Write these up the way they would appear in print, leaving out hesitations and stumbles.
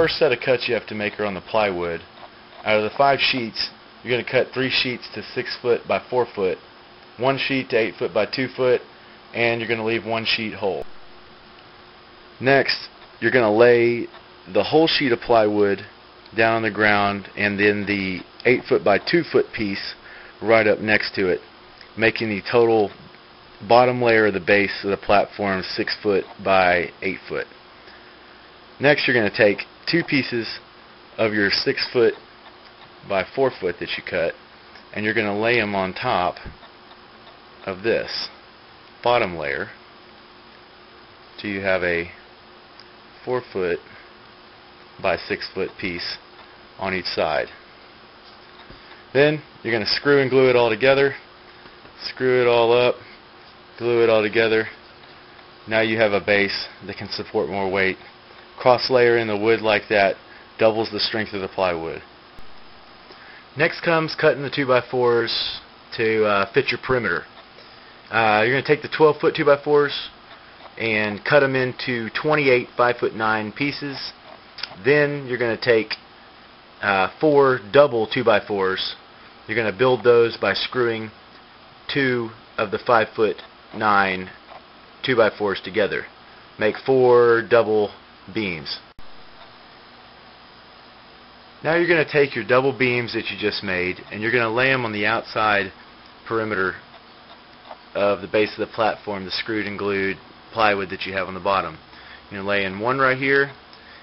first set of cuts you have to make are on the plywood. Out of the 5 sheets, you're going to cut 3 sheets to 6 foot by 4 foot, 1 sheet to 8 foot by 2 foot, and you're going to leave 1 sheet whole. Next, you're going to lay the whole sheet of plywood down on the ground and then the 8 foot by 2 foot piece right up next to it, making the total bottom layer of the base of the platform 6 foot by 8 foot. Next, you're going to take 2 pieces of your 6 foot by 4 foot that you cut, and you're going to lay them on top of this bottom layer till you have a 4 foot by 6 foot piece on each side. Then you're going to screw and glue it all together, screw it all up, glue it all together. Now you have a base that can support more weight. Cross layer in the wood like that doubles the strength of the plywood. Next comes cutting the 2x4s to fit your perimeter. You're going to take the 12 foot 2x4s and cut them into 28 5'9" pieces. Then you're going to take 4 double 2x4s. You're going to build those by screwing 2 of the 5'9" 2x4s together. Make 4 double beams. Now you're going to take your double beams that you just made and you're going to lay them on the outside perimeter of the base of the platform, the screwed and glued plywood that you have on the bottom. You're going to lay in 1 right here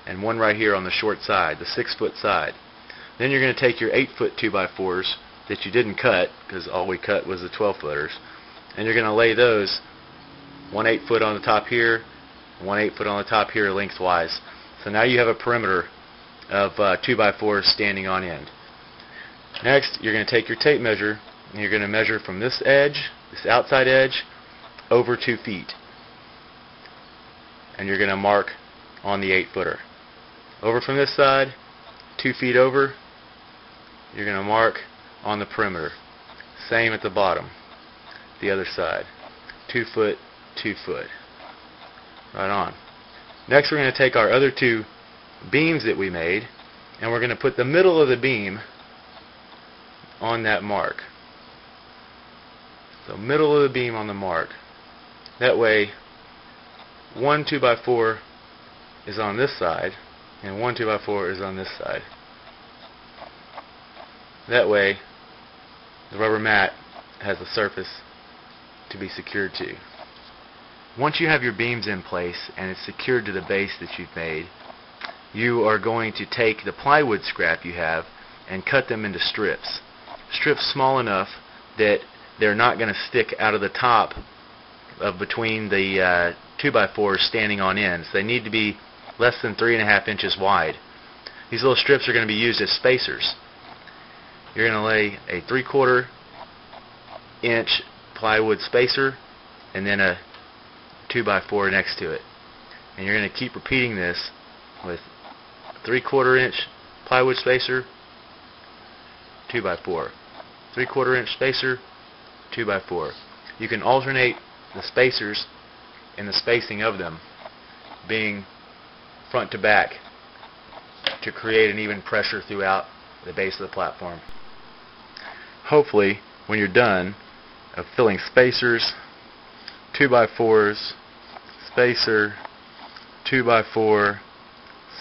and 1 right here on the short side, the 6 foot side. Then you're going to take your 8 foot 2x4s that you didn't cut, because all we cut was the 12 footers, and you're going to lay those 1 8 foot on the top here, 1 8 foot on the top here lengthwise. So now you have a perimeter of 2x4s standing on end. Next, you're going to take your tape measure and you're going to measure from this edge, this outside edge, over 2 feet. And you're going to mark on the 8 footer. Over from this side, 2 feet over, you're going to mark on the perimeter. Same at the bottom, the other side. 2 foot, 2 foot. Right on. Next, we're going to take our other 2 beams that we made and we're going to put the middle of the beam on that mark. So middle of the beam on the mark. That way 1 2x4 is on this side and 1 2x4 is on this side. That way the rubber mat has a surface to be secured to. Once you have your beams in place and it's secured to the base that you've made, you are going to take the plywood scrap you have and cut them into strips. Strips small enough that they're not going to stick out of the top of between the 2x4s standing on ends. They need to be less than 3.5 inches wide. These little strips are going to be used as spacers. You're going to lay a 3/4 inch plywood spacer and then a 2x4 next to it. And you're going to keep repeating this with 3/4 inch plywood spacer, 2x4. 3/4 inch spacer, 2x4. You can alternate the spacers and the spacing of them being front to back to create an even pressure throughout the base of the platform. Hopefully, when you're done of filling spacers, 2x4s, spacer, 2x4,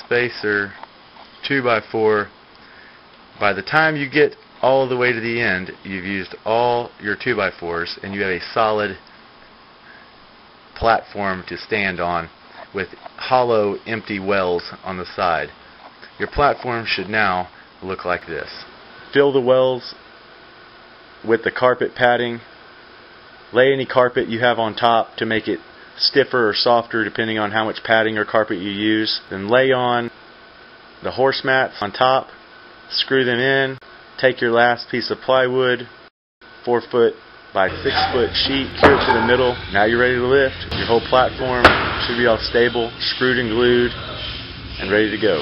spacer, 2x4, by the time you get all the way to the end, you've used all your 2x4s and you have a solid platform to stand on with hollow, empty wells on the side. Your platform should now look like this. Fill the wells with the carpet padding. Lay any carpet you have on top to make it stiffer or softer depending on how much padding or carpet you use. Then lay on the horse mats on top, screw them in, take your last piece of plywood, 4 foot by 6 foot sheet, secure it to the middle. Now you're ready to lift. Your whole platform should be all stable, screwed and glued, and ready to go.